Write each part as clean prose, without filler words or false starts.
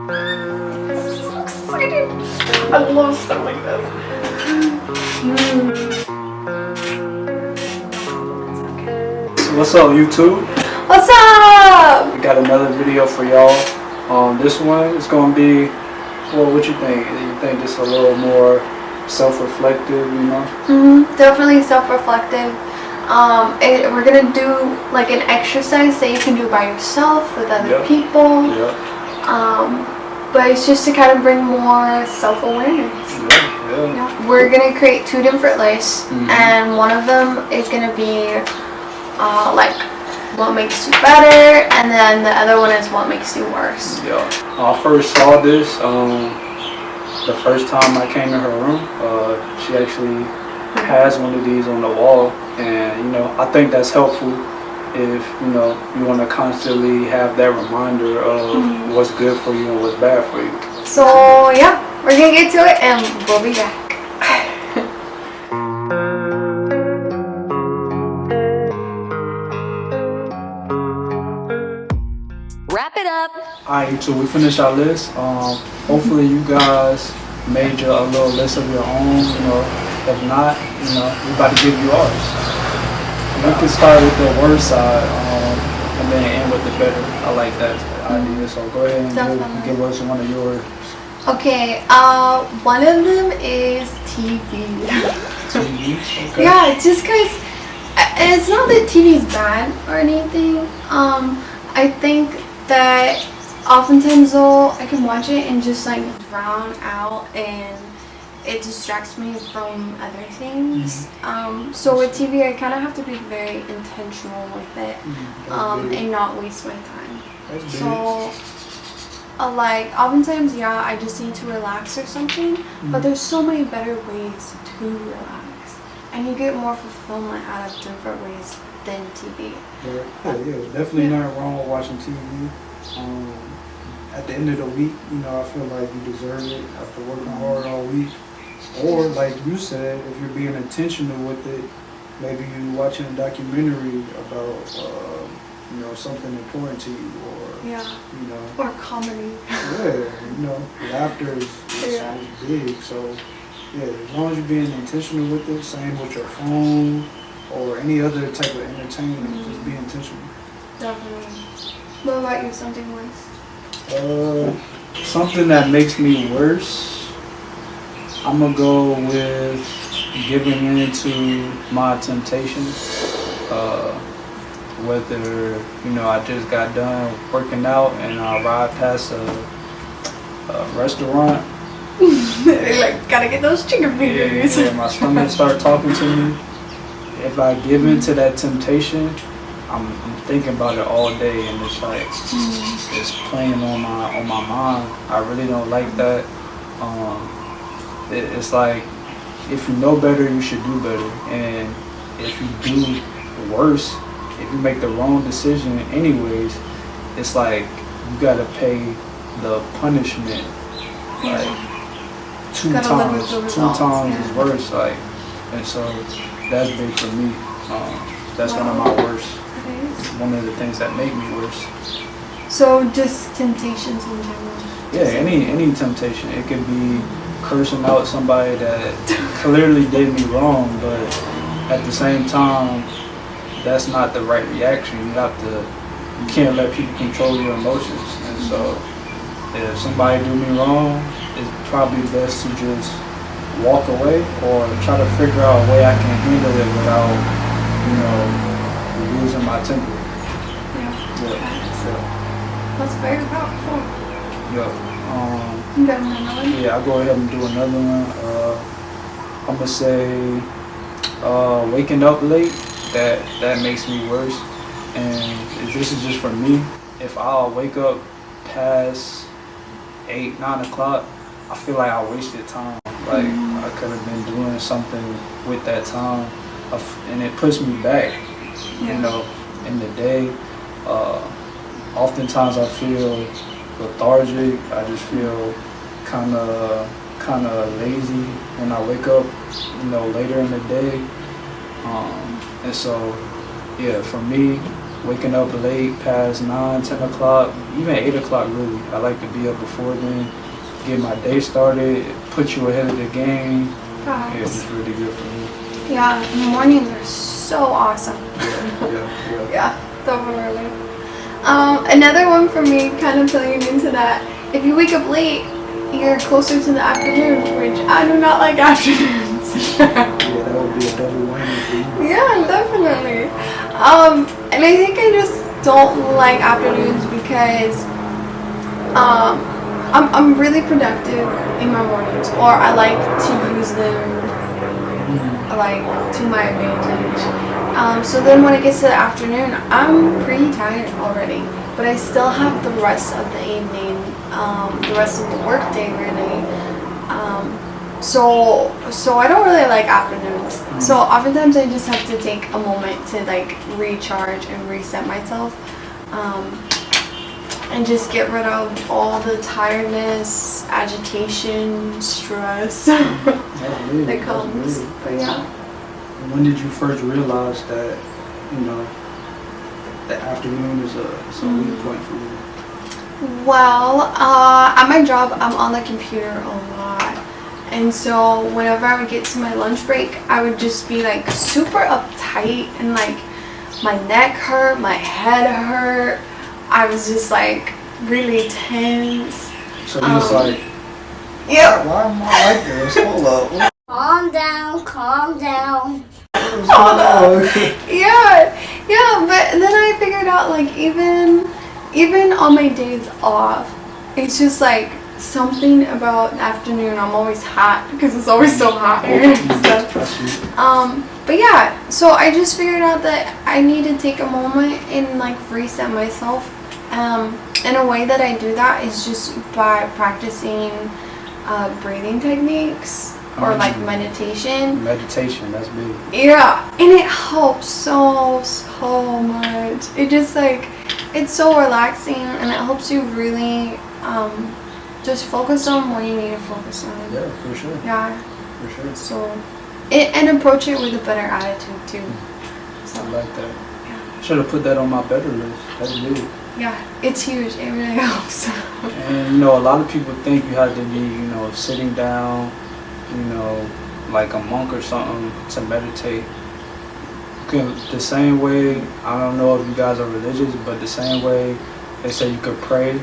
I'm so excited. I love stuff like this. What's up, YouTube? What's up? We got another video for y'all. This one is gonna be, well, what you think? You think just a little more self-reflective, you know? Definitely self-reflective. We're gonna do like an exercise that you can do by yourself with other people. But it's just to kind of bring more self-awareness. We're gonna create 2 different lists, and one of them is gonna be like what makes you better, and then the other one is what makes you worse. I first saw this the first time I came in her room. She actually has one of these on the wall, and you know, I think that's helpful if you know you want to constantly have that reminder of what's good for you and what's bad for you. So yeah, we're gonna get to it and we'll be back. Wrap it up. Alright, so we finished our list. Hopefully you guys made a little list of your own, you know. If not, you know, we're about to give you ours. We can start with the worst side, and then end with the better. I like that idea. So go ahead and give us one of yours. Okay, one of them is TV. TV? Okay. Yeah, just cause it's not that TV's bad or anything. I think that oftentimes though I can watch it and just like drown out, and it distracts me from other things. So with TV, I kind of have to be very intentional with it, and not waste my time. So, like oftentimes, yeah, I just need to relax or something. But there's so many better ways to relax, and you get more fulfillment out of different ways than TV. Yeah, definitely nothing wrong with watching TV. At the end of the week, you know, I feel like you deserve it after working hard all week. Or like you said, if you're being intentional with it, maybe you're watching a documentary about, you know, something important to you, or you know, or comedy. You know, laughter is big. So yeah, as long as you're being intentional with it, same with your phone or any other type of entertainment, just be intentional. Definitely. What about you? Something worse? Something that makes me worse. I'm gonna go with giving in to my temptations. Whether, you know, I just got done working out and I ride past a restaurant. Like, gotta get those chicken fingers. Yeah, my stomach start talking to me. If I give in to that temptation, I'm thinking about it all day, and it's like it's playing on my mind. I really don't like that. It's like, if you know better, you should do better. And if you do worse, if you make the wrong decision anyways, it's like you gotta pay the punishment like two times is worse. Like, and so that's big for me. That's one of my worst. One of the things that make me worse. So just temptations in general. Yeah, any temptation. It could be cursing out somebody that clearly did me wrong, but at the same time, that's not the right reaction. You can't let people control your emotions. And so if somebody do me wrong, it's probably best to just walk away or try to figure out a way I can handle it without, you know, losing my temper. That's very powerful. You got another one? Yeah, I'll go ahead and do another one. I'm gonna say waking up late. That makes me worse. And this is just for me. If I'll wake up past 8, 9 o'clock, I feel like I wasted time. Like I could have been doing something with that time, and it puts me back, you know, in the day. Oftentimes I feel lethargic. I just feel kind of lazy when I wake up, you know, later in the day. And so, yeah, for me, waking up late past 9, 10 o'clock, even 8 o'clock really. I like to be up before then, get my day started, put you ahead of the game. Yeah, it's really good for me. Yeah, mornings are so awesome. Yeah. Yeah, definitely. Another one for me, kind of playing into that, if you wake up late, you're closer to the afternoon, which I do not like afternoons. Yeah, that would be a double whammy for you. Yeah, definitely. And I think I just don't like afternoons because I'm really productive in my mornings, or I like to use them like to my advantage. So then when it gets to the afternoon, I'm pretty tired already, but I still have the rest of the evening, the rest of the work day really. So I don't really like afternoons. So oftentimes I just have to take a moment to like recharge and reset myself, and just get rid of all the tiredness, agitation, stress that comes. But yeah. When did you first realize that, the afternoon is a weak point for you? Well, at my job, I'm on the computer a lot. And so whenever I would get to my lunch break, I would just be like super uptight, and like my neck hurt, my head hurt. I was just like really tense. So you're just like, yeah. why am I like this? Hold up. Calm down, calm down. Yeah, but then I figured out like even on my days off, it's just like something about the afternoon. I'm always hot because it's always so hot here and stuff. But yeah, so I just figured out that I need to take a moment and like reset myself. And a way that I do that is just by practicing breathing techniques or like meditation. Meditation, that's big. Yeah, and it helps so much. It just like, it's so relaxing, and it helps you really just focus on what you need to focus on. Yeah, for sure. Yeah. For sure. So, and approach it with a better attitude too. So, I like that. yeah. Should have put that on my better list. That's big. Yeah, it's huge. It really helps. And a lot of people think you have to be, sitting down, like a monk or something to meditate. The same way, I don't know if you guys are religious, but the same way they say you could pray,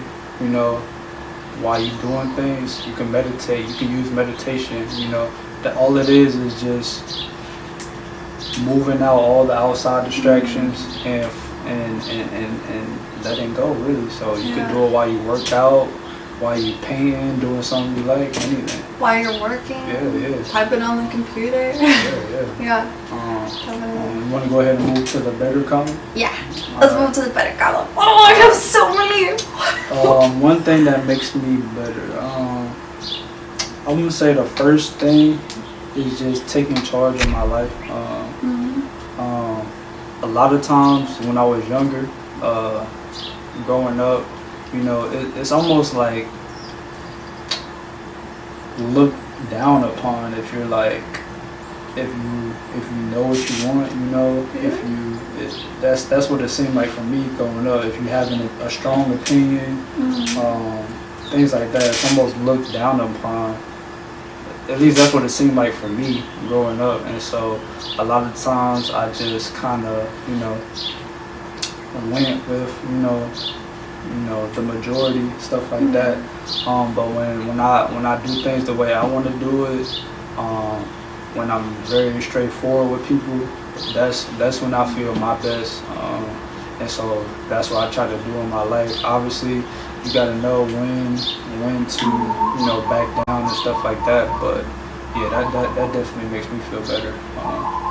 while you're doing things, you can meditate. You can use meditation. That all it is just moving out all the outside distractions and letting go, really. So you can do it while you work out, while you painting, doing something you like, anything. While you're working. Yeah. Typing on the computer. Yeah. Yeah. You want to go ahead and move to the better column? Yeah. Let's move to the better column. Oh, I have so many. One thing that makes me better, I'm gonna say the first thing is just taking charge of my life. A lot of times when I was younger, growing up, it's almost like looked down upon if you're like, if you know what you want, that's what it seemed like for me growing up. If you having a strong opinion, things like that, it's almost looked down upon. At least that's what it seemed like for me growing up. And so a lot of times I just kind of, went with, the majority, stuff like that. But when I do things the way I want to do it, when I'm very straightforward with people, that's when I feel my best. And so that's what I try to do in my life. Obviously, you gotta know when to back down and stuff like that. But yeah, that definitely makes me feel better.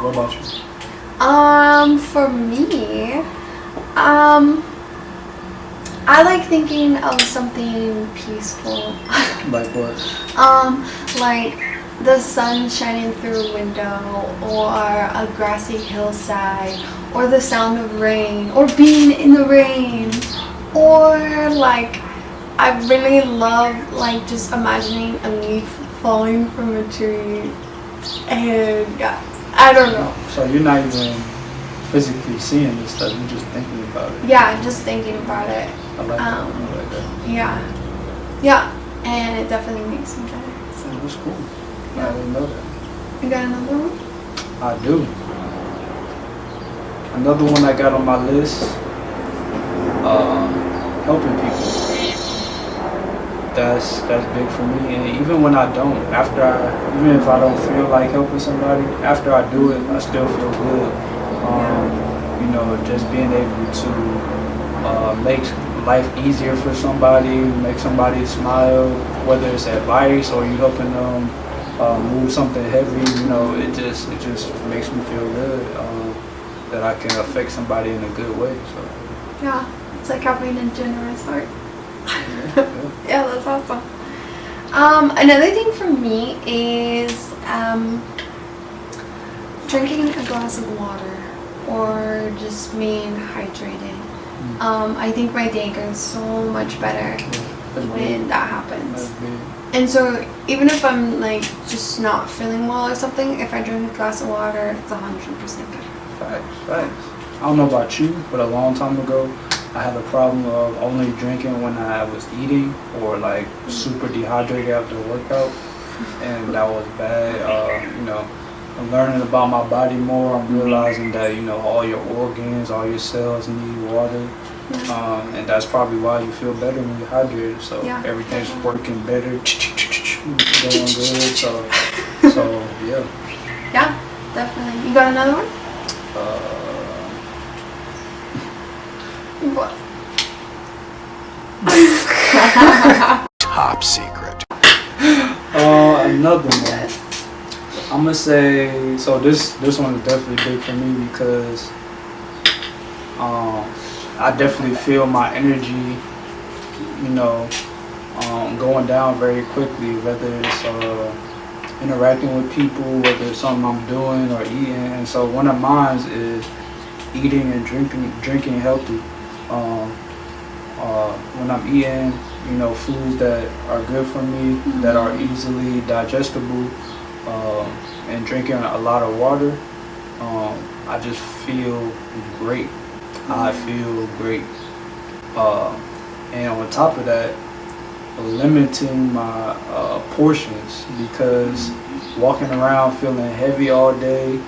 What about you? For me, I like thinking of something peaceful. Like what? Like the sun shining through a window, or a grassy hillside, or the sound of rain, or being in the rain, or like I really love like just imagining a leaf falling from a tree, and I don't know. So you're not even physically seeing this stuff. You're just thinking about it. Yeah, just thinking about it. I like that. I like that. Yeah, and it definitely makes me better. So That's cool. Yeah. I didn't know that. you got another one? I do. Another one I got on my list, helping people. That's big for me. And even when I don't, even if I don't feel like helping somebody, after I do it, I still feel good. You know, just being able to make life easier for somebody, make somebody smile, whether it's advice or you helping them move something heavy. You know, it just makes me feel good that I can affect somebody in a good way. So Yeah, it's like having a generous heart. yeah. Yeah, that's awesome. Another thing for me is drinking a glass of water or just being hydrated. I think my day goes so much better That's when big. that happens. That's big. And so even if I'm like just not feeling well or something, if I drink a glass of water, it's 100% better. Facts. I don't know about you, but a long time ago, I had a problem of only drinking when I was eating or like super dehydrated after a workout, and that was bad. You know, I'm learning about my body more. I'm realizing that, you know, all your organs, all your cells need water, and that's probably why you feel better when you're hydrated. So Yeah. everything's working better, going good. So yeah. Yeah, definitely. You got another one? What? Top secret. Another one. Yes. I'm gonna say, so this one is definitely big for me because I definitely feel my energy, you know, going down very quickly, whether it's interacting with people, whether it's something I'm doing or eating. And so one of mine is eating and drinking healthy. When I'm eating, you know, foods that are good for me, that are easily digestible, and drinking a lot of water, I just feel great. I feel great. And on top of that, limiting my portions, because walking around feeling heavy all day,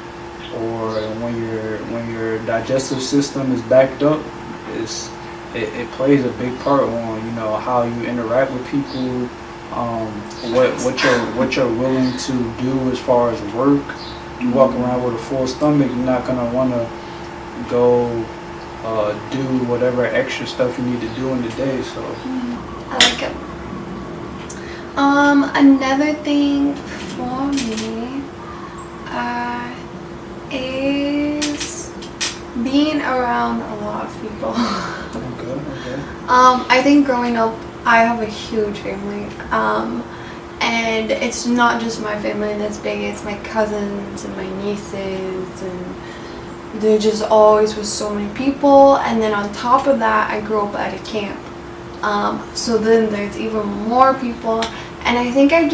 or when your digestive system is backed up, it plays a big part on, you know, how you interact with people, what you're willing to do as far as work. You walk around with a full stomach, you're not gonna want to go do whatever extra stuff you need to do in the day. So I like it. Another thing for me is being around a lot of people. okay. I think growing up, I have a huge family. And it's not just my family that's big, it's my cousins and my nieces, and there just always was so many people. And then on top of that, I grew up at a camp. So then there's even more people. And I think I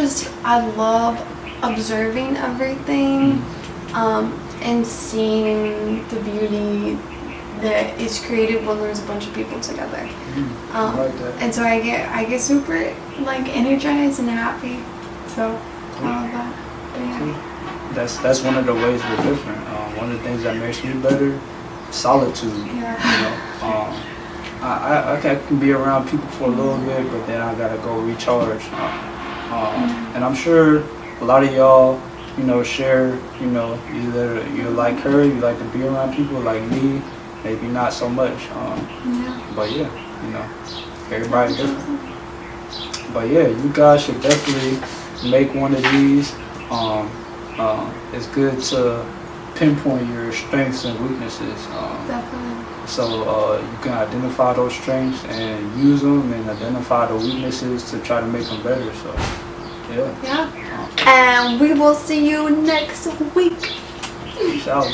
love observing everything, and seeing the beauty that is created when there's a bunch of people together. I like that. And so I get super like energized and happy. So I love that. But yeah. That's one of the ways we're different. One of the things that makes me better, solitude. Yeah. You know, I can be around people for a little bit, but then I gotta go recharge. And I'm sure a lot of y'all, you know, share, you know, either you like her, you like to be around people like me, maybe not so much. Yeah. But yeah, you know, everybody's different. But yeah, you guys should definitely make one of these. It's good to pinpoint your strengths and weaknesses. Definitely. So you can identify those strengths and use them, and identify the weaknesses to try to make them better. So yeah. Yeah. And we will see you next week. Peace out.